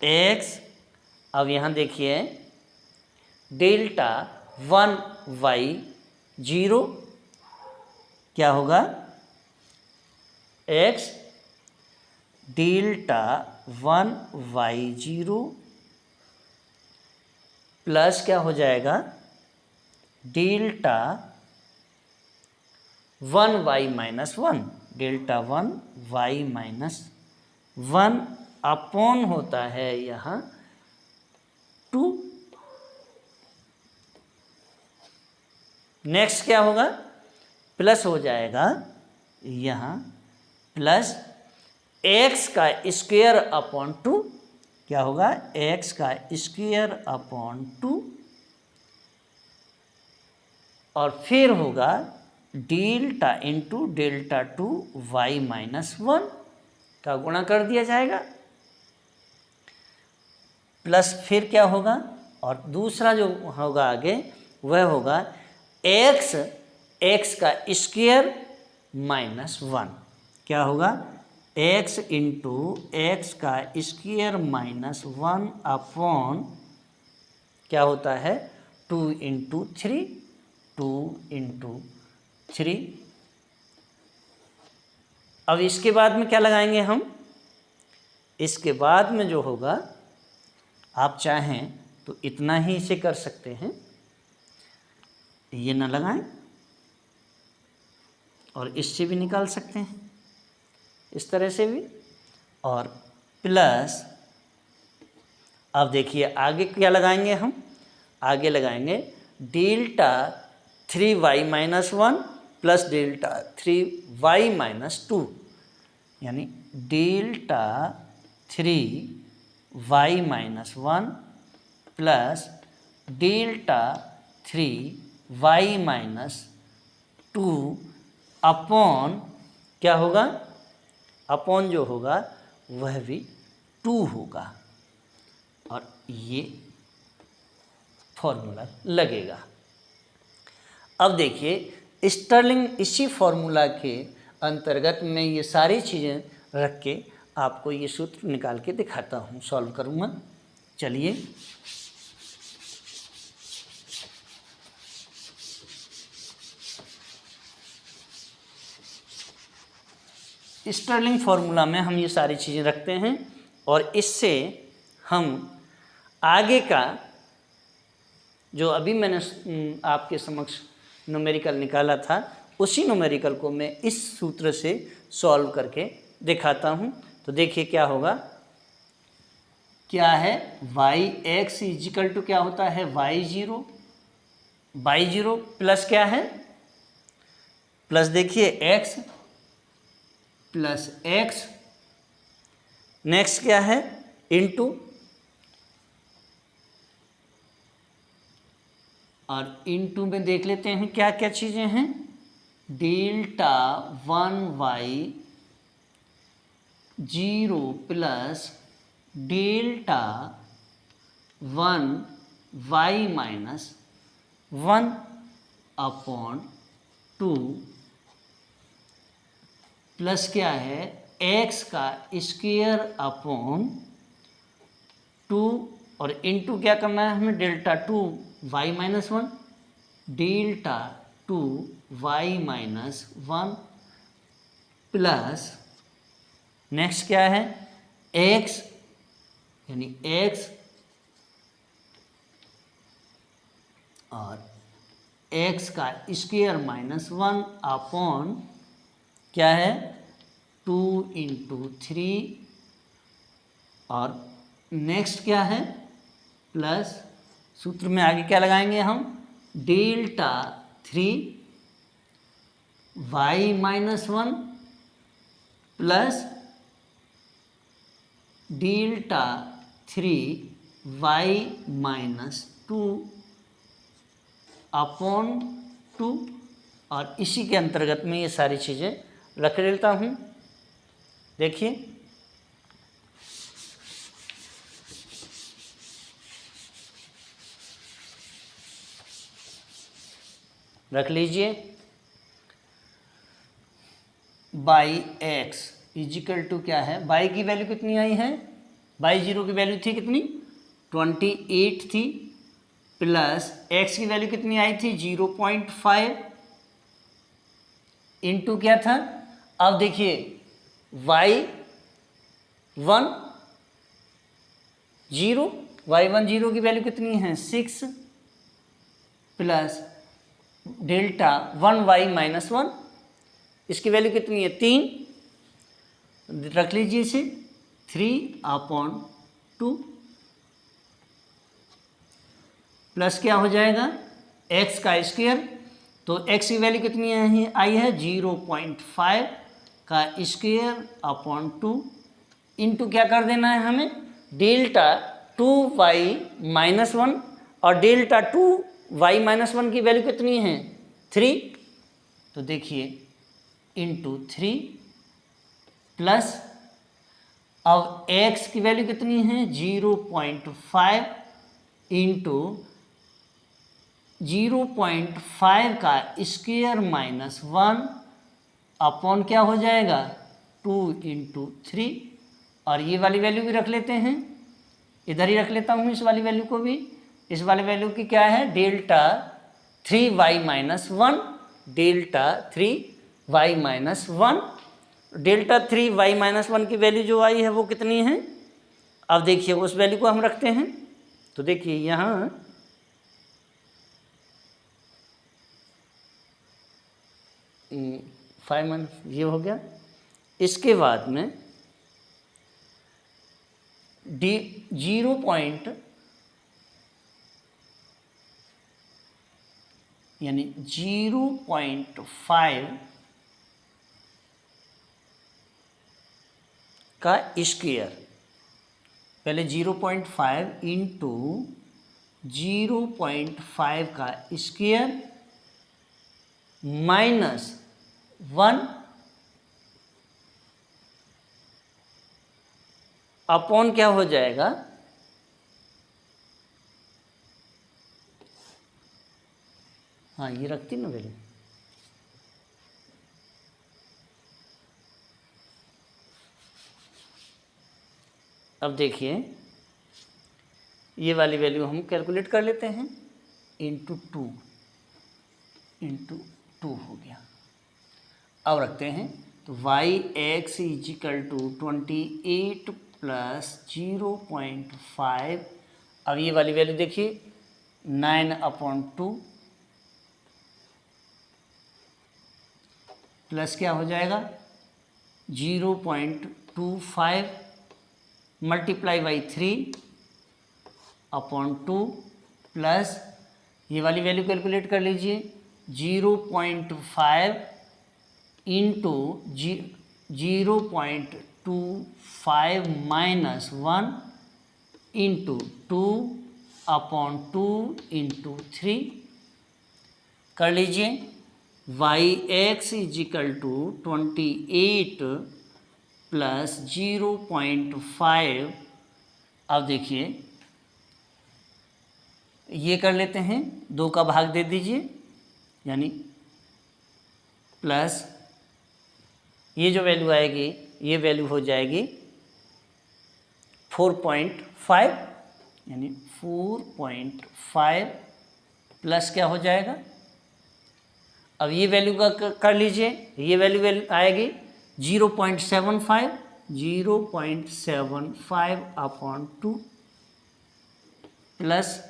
[SPEAKER 1] x। अब यहाँ देखिए डेल्टा 1y0 क्या होगा, x डेल्टा 1y0 प्लस क्या हो जाएगा delta 1y minus 1, delta 1y minus 1 upon होता है यहाँ 2। नेक्स्ट क्या होगा, प्लस हो जाएगा यहाँ प्लस x का स्क्वायर अपॉन 2, क्या होगा x का स्क्वायर अपॉन 2 और फिर होगा delta into delta two y minus one का गुणा कर दिया जाएगा, प्लस फिर क्या होगा, और दूसरा जो होगा आगे वह होगा एक्स का स्क्वायर माइनस वन। क्या होगा, एक्स इंटू एक्स का स्क्वायर माइनस वन अपॉन क्या होता है 2 इंटू थ्री, 2 इंटू थ्री। अब इसके बाद में क्या लगाएंगे हम, इसके बाद में जो होगा आप चाहें तो इतना ही इसे कर सकते हैं, ये ना लगाएं और इससे भी निकाल सकते हैं इस तरह से भी, और प्लस अब देखिए आगे क्या लगाएंगे हम, आगे लगाएंगे delta 3y minus one plus delta 3y minus two, यानी delta 3y minus one plus delta 3y minus two upon क्या होगा, अपॉन जो होगा वह भी 2 होगा, और ये फॉर्मूला लगेगा। अब देखिए स्टर्लिंग इसी फॉर्मूला के अंतर्गत मैं ये सारी चीज़ें रख के आपको ये सूत्र निकाल के दिखाता हूँ, सॉल्व करूँगा। चलिए स्टर्लिंग फार्मूला में हम ये सारी चीज़ें रखते हैं और इससे हम आगे का जो अभी मैंने आपके समक्ष न्यूमेरिकल निकाला था उसी न्यूमेरिकल को मैं इस सूत्र से सॉल्व करके दिखाता हूँ। तो देखिए क्या होगा, क्या है वाई एक्स इजिकल टू क्या होता है वाई जीरो प्लस क्या है, प्लस देखिए एक्स प्लस एक्स, नेक्स्ट क्या है इनटू, और इनटू में देख लेते हैं क्या क्या चीज़ें हैं, delta 1y zero plus delta 1y minus 1 upon 2 plus क्या है x का स्क्वायर अपॉन 2, और इनटू क्या करना है हमें delta 2y minus 1, delta 2y minus 1 plus next क्या है x, यानी x और x का स्क्वायर माइनस 1 अपॉन क्या है 2 इंटू 3, और नेक्स्ट क्या है प्लस, सूत्र में आगे क्या लगाएंगे हम, delta 3y minus 1 plus delta 3y minus 2 upon 2, और इसी के अंतर्गत में ये सारी चीज़ें रख लेता हूँ। देखिए रख लीजिए, बाई एक्स इजिकल टू क्या है, बाई की वैल्यू कितनी आई है, बाई जीरो की वैल्यू थी कितनी 28 थी, प्लस एक्स की वैल्यू कितनी आई थी 0.5 इंटू क्या था, अब देखिए y1 0 की वैल्यू कितनी है 6 प्लस डेल्टा 1y माइनस 1, इसकी वैल्यू कितनी है 3, रख लीजिए इसे 3 अपॉन 2 प्लस क्या हो जाएगा x का स्क्वायर, तो x की वैल्यू कितनी आई है 0.5 का स्क्वायर अपॉन 2 इंटू क्या कर देना है हमें डेल्टा 2y माइनस 1, और डेल्टा 2y माइनस 1 की वैल्यू कितनी है 3, तो देखिए इंटू 3 प्लस, अब x की वैल्यू कितनी है 0.5 इंटू 0.5 का स्क्वायर माइनस 1 अपॉन क्या हो जाएगा 2 इंटू 3, और ये वाली वैल्यू भी रख लेते हैं, इधर ही रख लेता हूँ इस वाली वैल्यू को भी। इस वाली वैल्यू की क्या है delta 3y minus 1, delta 3y minus 1, delta 3y minus 1 की वैल्यू जो आई है वो कितनी है। अब देखिए उस वैल्यू को हम रखते हैं, तो देखिए यहाँ 5 ये हो गया। इसके बाद में डी 0 यानी 0.5 का स्क्वायर, पहले 0.5 इंटू 0.5 का स्क्वायर माइनस 1 अपॉन क्या हो जाएगा, हाँ ये रखती ना वैल्यू, अब देखिए ये वाली वैल्यू हम कैलकुलेट कर लेते हैं, इंटू 2 हो गया। अब रखते हैं तो yx इजिकल टू 28 प्लस 0.5, अब ये वाली वैल्यू देखिए 9/2 प्लस क्या हो जाएगा 0.25 मल्टीप्लाई बाई 3/2 प्लस ये वाली वैल्यू कैलकुलेट कर लीजिए 0.5 इंटू 0.25 माइनस 1 इंटू 2/2 इंटू 3 कर लीजिए। yx इजिकल टू 28 प्लस 0.5, अब देखिए ये कर लेते हैं, 2 का भाग दे दीजिए, यानी प्लस ये जो वैल्यू आएगी ये वैल्यू हो जाएगी 4.5, यानी 4.5 प्लस क्या हो जाएगा, अब ये वैल्यू का कर लीजिए, ये वैल्यू आएगी 0.75/2 प्लस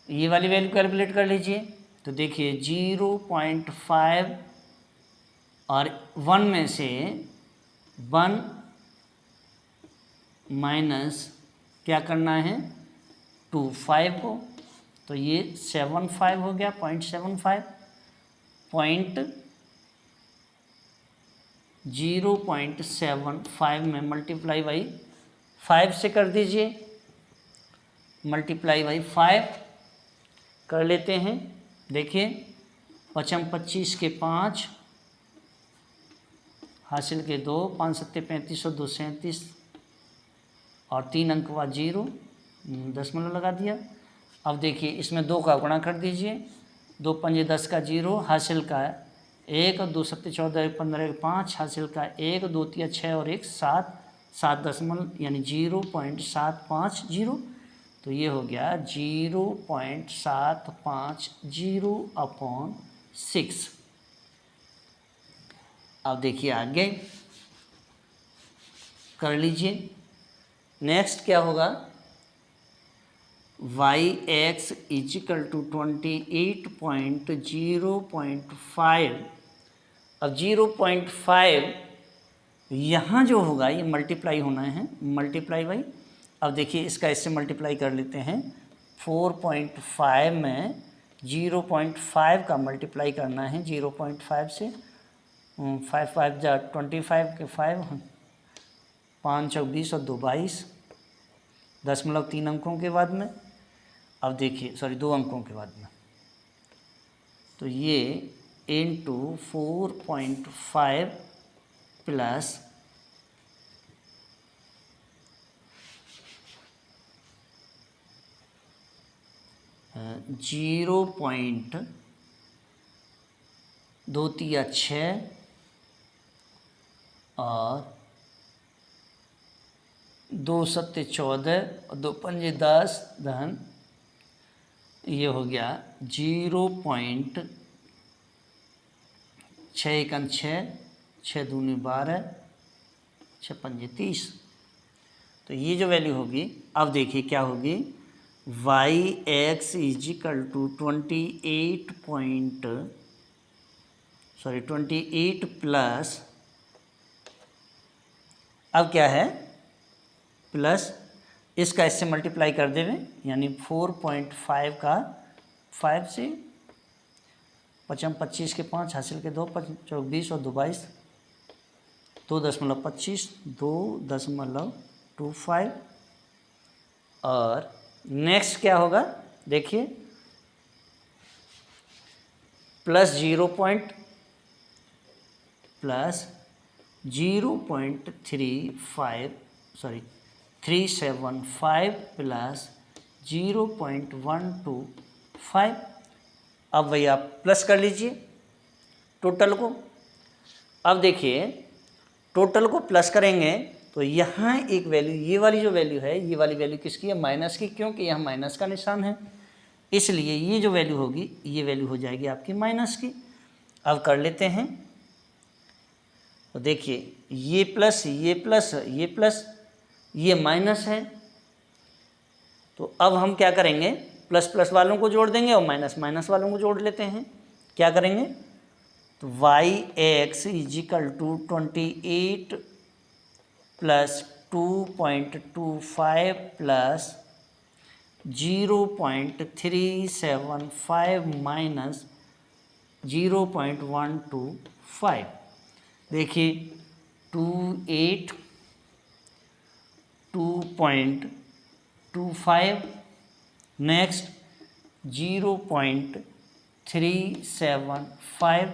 [SPEAKER 1] ये वाली वैल्यू कैलकुलेट कर लीजिए, तो देखिए 0.5 और 1 में से 1 माइनस क्या करना है 5 को, तो ये 75 हो गया, 0.75 में मल्टीप्लाई बाई 5 से कर दीजिए, मल्टीप्लाई बाई 5 कर लेते हैं। देखिए 5 25 के 5 हासिल के 2, 5 7 35 और 2 37 और 3 अंक बाद 0 दशमलव लगा दिया। अब देखिए इसमें 2 का गुणा कर दीजिए, 2 पंजे 10 का 0 हासिल का 1 और 2 7 14 1 15 5 हासिल का 1 2 3 6 और 1 7 7 दशमलव यानी 0.750, तो ये हो गया 0.750/6। अब देखिए आगे कर लीजिए, नेक्स्ट क्या होगा yx इजिकल टू 28.0.5, अब 0.5 यहाँ जो होगा ये मल्टीप्लाई होना है, मल्टीप्लाई बाई, अब देखिए इसका इससे मल्टीप्लाई कर लेते हैं, 4.5 में 0.5 का मल्टीप्लाई करना है 0.5 से, 5 5 जा 25 के 5, 5 चौक 20 और 2 22 दशमलव 3 अंकों के बाद में, अब देखिए सॉरी 2 अंकों के बाद में, तो ये इंटू 4.5 प्लस 0.236 और 2 सत्ते 14 और 2 पंजे 10 धन ये हो गया 0.6 एकन 6, 6 दूनी 12, 6 पंजे 30। तो ये जो वैल्यू होगी, अब देखिए क्या होगी, y(x) इजिकल टू 28 प्लस, अब क्या है प्लस, इसका इससे मल्टीप्लाई कर देवे, यानी 4.5 का 5 से 25 के 5 हासिल के 2 24 और 2 22 2.25 2.25 और नेक्स्ट क्या होगा देखिए प्लस 0.375 प्लस 0.125। अब वही आप प्लस कर लीजिए टोटल को। अब देखिए टोटल को प्लस करेंगे तो यहाँ एक वैल्यू, ये वाली जो वैल्यू है, ये वाली वैल्यू किसकी है, माइनस की, क्योंकि यहाँ माइनस का निशान है, इसलिए ये जो वैल्यू होगी ये वैल्यू हो जाएगी आपकी माइनस की। अब कर लेते हैं तो देखिए ये प्लस ये प्लस ये प्लस ये माइनस है, तो अब हम क्या करेंगे, प्लस प्लस वालों को जोड़ देंगे और माइनस माइनस वालों को जोड़ लेते हैं। क्या करेंगे, तो y(x) is equal to 28 plus 2.25 plus 0.375 minus 0.125। देखिए 2.25 नेक्स्ट 0.375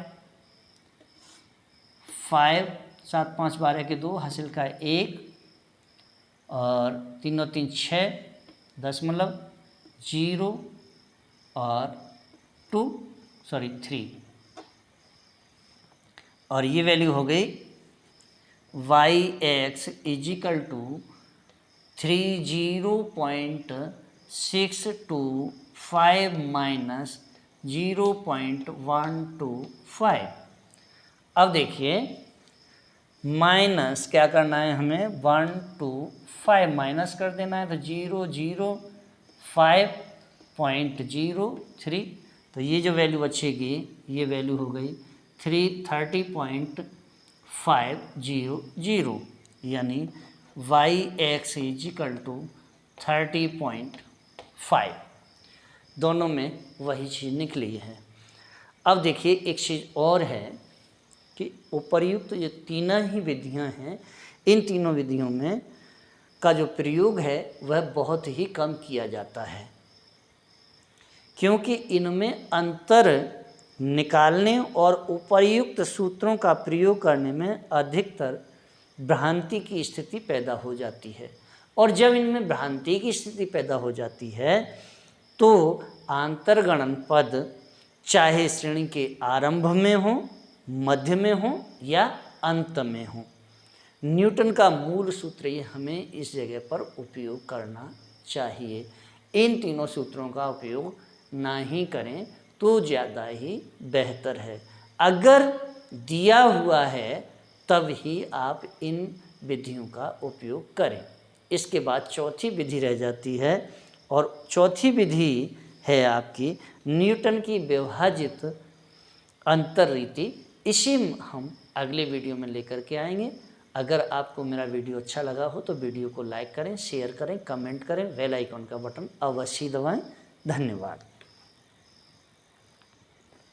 [SPEAKER 1] 5 7 5 12 के 2 हासिल का 1 और 3 और 3 6 0 और 3 और ये वैल्यू हो गई y(x) इजिकल टू 30.625 माइनस 0.125। अब देखिए माइनस क्या करना है हमें, 1 2 5 माइनस कर देना है, तो 0.0503। तो ये जो वैल्यू बचेगी ये वैल्यू हो गई 30.500, यानी y(x) इजिकल टू 30.5। दोनों में वही चीज़ निकली है। अब देखिए एक चीज़ और है कि उपर्युक्त ये तीनों ही विधियां हैं, इन तीनों विधियों में का जो प्रयोग है वह बहुत ही कम किया जाता है, क्योंकि इनमें अंतर निकालने और उपर्युक्त सूत्रों का प्रयोग करने में अधिकतर भ्रांति की स्थिति पैदा हो जाती है। और जब इनमें भ्रांति की स्थिति पैदा हो जाती है तो आंतरगणन पद चाहे श्रेणी के आरंभ में हो, मध्य में हो या अंत में हो, न्यूटन का मूल सूत्र ये हमें इस जगह पर उपयोग करना चाहिए। इन तीनों सूत्रों का उपयोग ना ही करें तो ज़्यादा ही बेहतर है। अगर दिया हुआ है तब ही आप इन विधियों का उपयोग करें। इसके बाद चौथी विधि रह जाती है, और चौथी विधि है आपकी न्यूटन की विभाजित अंतर्रीति। इसी हम अगले वीडियो में लेकर के आएंगे। अगर आपको मेरा वीडियो अच्छा लगा हो तो वीडियो को लाइक करें, शेयर करें, कमेंट करें, बेल आइकन का बटन अवश्य दबाएं। धन्यवाद।